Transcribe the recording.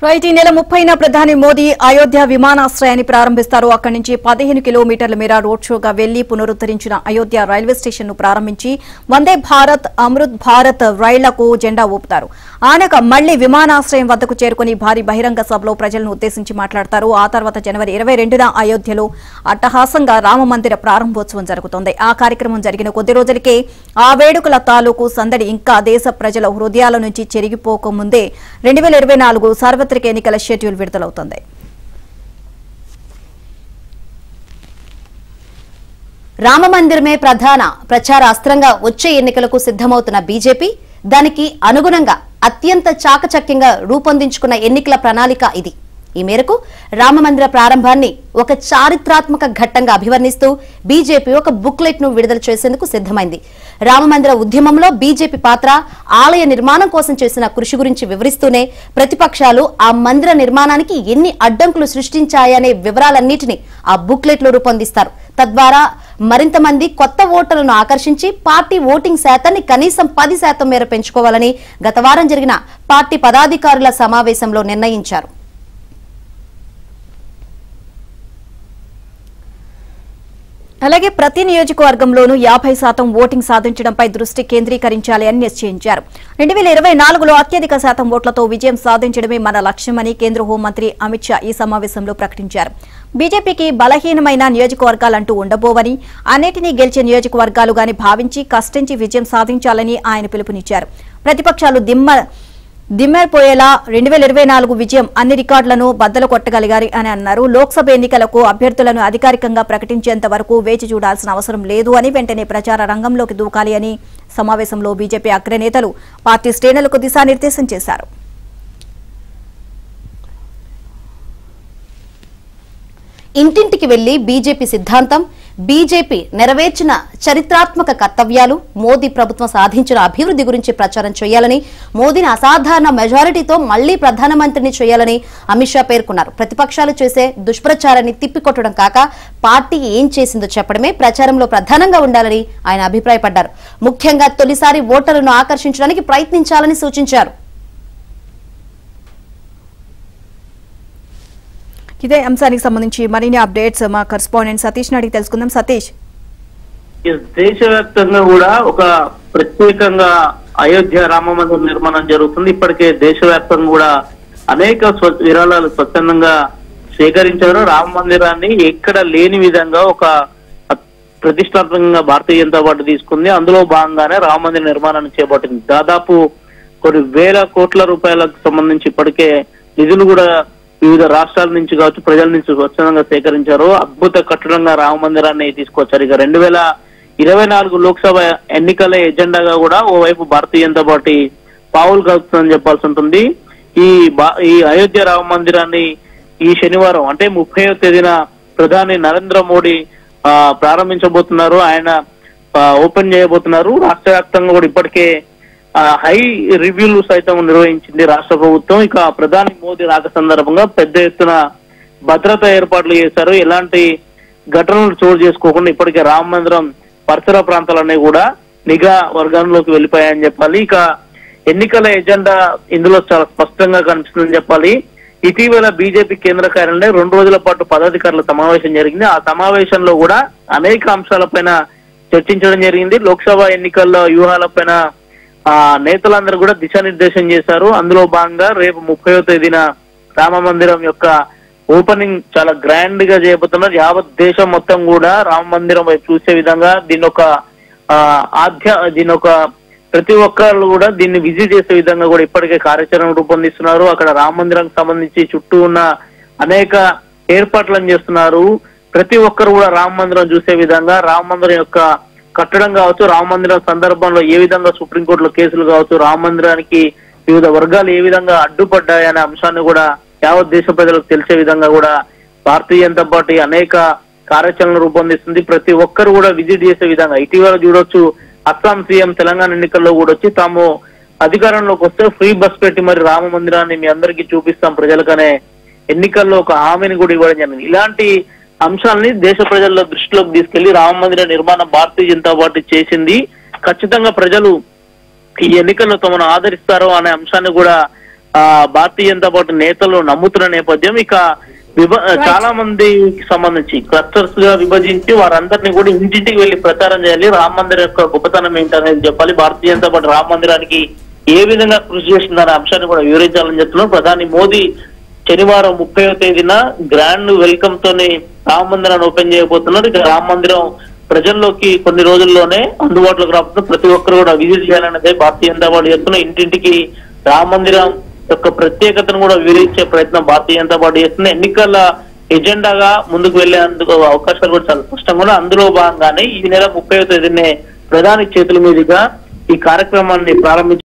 Right ఈ నెల 30న ప్రధాని మోదీ అయోధ్య విమానాశ్రయాన్ని ప్రారంభిస్తారు. అక్కడి నుంచి 15 కిలోమీటర్ల మేర రోడ్ షోగా వెళ్లి పునరుద్ధరించిన అయోధ్య రైల్వే స్టేషన్ ను ప్రారంభించి వందే భారత్ అమృత్ భారత్ రైళ్లకు జెండా ఊపుతారు. ఆనక మళ్లీ విమానాశ్రయం వద్దకు చేరుకుని భారీ బహిరంగ సభలో ప్రజలను ఉద్దేశించి మాట్లాడతారు. ఆ తర్వాత జనవరి 22న అయోధ్యలో అట్టహాసంగా రామమందిర ప్రారంభోత్సవం జరుగుతోంది. ఆ కార్యక్రమం జరిగిన కొద్ది రోజులకే ఆ వేడుకల తాలూకు సందడి ఇంకా దేశ ప్రజల హృదయాల నుంచి చెరిగిపోకముందే 2024 సార్వత్రిక ఎన్నికల షెడ్యూల్ విడుదలవుతోంది. రామమందిరమే ప్రధాన ప్రచార అస్త్రంగా వచ్చే ఎన్నికలకు సిద్ధమవుతున్న బీజేపీ దానికి అనుగుణంగా అత్యంత చాకచక్యంగా రూపొందించుకున్న ఎన్నికల ప్రణాళిక ఇది. ఈ మేరకు రామమందిర ప్రారంభాన్ని ఒక చారిత్రాత్మక ఘట్టంగా అభివర్ణిస్తూ బీజేపీ ఒక బుక్లెట్ ను విడుదల చేసేందుకు సిద్ధమైంది. రామమందిర ఉద్యమంలో బీజేపీ పాత్ర, ఆలయ నిర్మాణం కోసం చేసిన కృషి గురించి వివరిస్తూనే ప్రతిపక్షాలు ఆ మందిర నిర్మాణానికి ఎన్ని అడ్డంకులు సృష్టించాయనే వివరాలన్నింటినీ ఆ బుక్లెట్ లో రూపొందిస్తారు. తద్వారా మరింత మంది కొత్త ఓటర్లను ఆకర్షించి పార్టీ ఓటింగ్ శాతాన్ని కనీసం 10% మేర పెంచుకోవాలని గత వారం జరిగిన పార్టీ పదాధికారుల సమావేశంలో నిర్ణయించారు. అలాగే ప్రతి నియోజకవర్గంలోనూ 50% ఓటింగ్ సాధించడంపై దృష్టి కేంద్రీకరించాలి అని నిశ్చయించారు. 2024లో అత్యధిక శాతం ఓట్లతో విజయం సాధించడమే మన లక్ష్యమని కేంద్ర హోంమంత్రి అమిత్ షా ఈ సమావేశంలో ప్రకటించారు. బీజేపీకి బలహీనమైన నియోజకవర్గాలంటూ ఉండబోవని, అన్నిటినీ గెలిచే నియోజకవర్గాలుగాని భావించి కష్టించి విజయం సాధించాలని ఆయన పిలుపునిచ్చారు. ప్రతిపక్షాలు దిమ్మెపోయేలా 2024 విజయం అన్ని రికార్డులను బద్దలు కొట్టగలిగారు అని అన్నారు. లోక్సభ ఎన్నికలకు అభ్యర్థులను అధికారికంగా ప్రకటించేంత వరకు వేచి చూడాల్సిన అవసరం లేదు అని, వెంటనే ప్రచార రంగంలోకి దూకాలి అని సమావేశంలో బీజేపీ అగ్రనేతలు పార్టీ శ్రేణులకు దిశానిర్దేశం చేశారు. ఇంటింటికి వెళ్లి బీజేపీ సిద్ధాంతం, బీజేపీ నెరవేర్చిన చరిత్రాత్మక కర్తవ్యాలు, మోదీ ప్రభుత్వం సాధించిన అభివృద్ధి గురించి ప్రచారం చేయాలని, మోదీని అసాధారణ మెజారిటీతో మళ్లీ ప్రధానమంత్రిని చేయాలని అమిత్ షా పేర్కొన్నారు. ప్రతిపక్షాలు చేసే దుష్ప్రచారాన్ని తిప్పికొట్టడం కాక పార్టీ ఏం చేసిందో చెప్పడమే ప్రచారంలో ప్రధానంగా ఉండాలని ఆయన అభిప్రాయపడ్డారు. ముఖ్యంగా తొలిసారి ఓటర్లను ఆకర్షించడానికి ప్రయత్నించాలని సూచించారు. ఇదే అంశానికి సంబంధించి మరిన్ని అప్డేట్స్ మా కరెస్పాండెంట్ సతీష్ అడిగి తెలుసుకుందాం. సతీష్, దేశవ్యాప్తంగా కూడా ఒక ప్రత్యేకంగా అయోధ్య రామ మందిర నిర్మాణం జరుగుతుంది. ఇప్పటికే దేశవ్యాప్తంగా కూడా అనేక విరాళాలు స్వచ్ఛందంగా సేకరించారు. రామ మందిరాన్ని ఎక్కడ లేని విధంగా ఒక ప్రతిష్టాత్మకంగా భారతీయ జనతా పార్టీ తీసుకుంది. అందులో భాగంగానే రామ మందిర నిర్మాణాన్ని చేపట్టింది. దాదాపు కొన్ని వేల కోట్ల రూపాయలకు సంబంధించి ఇప్పటికే నిధులు కూడా వివిధ రాష్ట్రాల నుంచి కావచ్చు, ప్రజల నుంచి స్వచ్ఛందంగా సేకరించారు. అద్భుత కట్టడంగా రామ మందిరాన్ని తీసుకొచ్చారు. ఇక 2024 లోక్సభ ఎన్నికల ఎజెండాగా కూడా ఓవైపు భారతీయ జనతా పార్టీ పావులు కలుపుతుందని చెప్పాల్సి ఉంటుంది. ఈ అయోధ్య రామ మందిరాన్ని ఈ శనివారం అంటే 30వ తేదీన ప్రధాని నరేంద్ర మోడీ ప్రారంభించబోతున్నారు. ఆయన ఓపెన్ చేయబోతున్నారు. రాష్ట్ర వ్యాప్తంగా కూడా ఇప్పటికే హై రివ్యూలు సైతం నిర్వహించింది రాష్ట్ర ప్రభుత్వం. ఇక ప్రధాని మోదీ రాక సందర్భంగా పెద్ద ఎత్తున భద్రతా ఏర్పాట్లు చేశారు. ఎలాంటి ఘటనలు చోటు చేసుకోకుండా ఇప్పటికే రామ మందిరం పరిసర ప్రాంతాలన్నీ కూడా నిఘా వర్గంలోకి వెళ్ళిపోయాయని చెప్పాలి. ఇక ఎన్నికల ఎజెండా ఇందులో చాలా స్పష్టంగా కనిపిస్తుందని చెప్పాలి. ఇటీవల బీజేపీ కేంద్ర కార్యాలయంలో 2 రోజుల పాటు పదాధికారుల సమావేశం జరిగింది. ఆ సమావేశంలో కూడా అనేక అంశాలపైన చర్చించడం జరిగింది. లోక్సభ ఎన్నికల్లో వ్యూహాలపైన నేతలందరూ కూడా దిశానిర్దేశం చేశారు. అందులో భాగంగా రేపు 30వ తేదీన రామ మందిరం యొక్క ఓపెనింగ్ చాలా గ్రాండ్ గా చేయబోతున్నారు. యావత్ దేశం మొత్తం కూడా రామ మందిరం వైపు చూసే విధంగా దీని ఒక ప్రతి ఒక్కరు కూడా దీన్ని విజిట్ చేసే విధంగా కూడా ఇప్పటికే కార్యాచరణ రూపొందిస్తున్నారు. అక్కడ రామ మందిరానికి సంబంధించి చుట్టూ ఉన్న అనేక ఏర్పాట్లను చేస్తున్నారు. ప్రతి ఒక్కరు కూడా రామ మందిరం చూసే విధంగా, రామ మందిరం యొక్క కట్టడం కావచ్చు, రామ మందిరం సందర్భంలో ఏ విధంగా సుప్రీంకోర్టులో కేసులు కావచ్చు, రామ మందిరానికి వివిధ వర్గాలు ఏ విధంగా అడ్డుపడ్డాయనే అంశాన్ని కూడా యావత్ దేశ ప్రజలకు తెలిసే విధంగా కూడా భారతీయ జనతా పార్టీ అనేక కార్యాచరణ రూపొందిస్తుంది. ప్రతి ఒక్కరు కూడా విజిట్ చేసే విధంగా ఇటీవల చూడొచ్చు, అస్సాం సీఎం తెలంగాణ ఎన్నికల్లో కూడా వచ్చి తాము అధికారంలోకి వస్తే ఫ్రీ బస్ పెట్టి మరి రామ మందిరాన్ని మీ అందరికీ చూపిస్తాం ప్రజలకనే ఎన్నికల్లో ఒక హామీని కూడా ఇవ్వడం జరిగింది. ఇలాంటి అంశాలని దేశ ప్రజల్లో దృష్టిలోకి తీసుకెళ్లి రామ మందిర నిర్మాణం భారతీయ జనతా పార్టీ చేసింది. ఖచ్చితంగా ప్రజలు ఈ ఎన్నికల్లో తమను ఆదరిస్తారో అనే అంశాన్ని కూడా భారతీయ జనతా పార్టీ నేతలు నమ్ముతున్న నేపథ్యం ఇక చాలా మందికి సంబంధించి క్లస్టర్స్ గా విభజించి వారందరినీ కూడా ఇంటింటికి వెళ్లి ప్రచారం చేయాలి. రామ మందిరం యొక్క గొప్పతనం ఏంటనేది చెప్పాలి. భారతీయ జనతా పార్టీ రామ మందిరానికి ఏ విధంగా కృషి చేస్తుందనే అంశాన్ని కూడా వివరించాలని చెప్తున్నారు. ప్రధాని మోదీ శనివారం 30వ తేదీన గ్రాండ్ వెల్కమ్ తోని రామ మందిరాన్ని ఓపెన్ చేయబోతున్నారు. ఇక రామ మందిరం ప్రజల్లోకి కొన్ని రోజుల్లోనే అందుబాటులోకి రాబోతుంది. ప్రతి ఒక్కరు కూడా విజిట్ చేయాలనేది భారతీయ జనతా పార్టీ చేస్తున్న ఇంటింటికి రామ మందిరం యొక్క ప్రత్యేకతను కూడా వివరించే ప్రయత్నం భారతీయ జనతా పార్టీ చేస్తుంది. ఎన్నికల ఎజెండాగా ముందుకు వెళ్లేందుకు అవకాశాలు కూడా చాలా స్పష్టంగా ఉన్నాయి. అందులో భాగంగానే ఈ నెల 30వ తేదీనే ప్రధాని చేతుల మీదుగా ఈ కార్యక్రమాన్ని ప్రారంభించారు.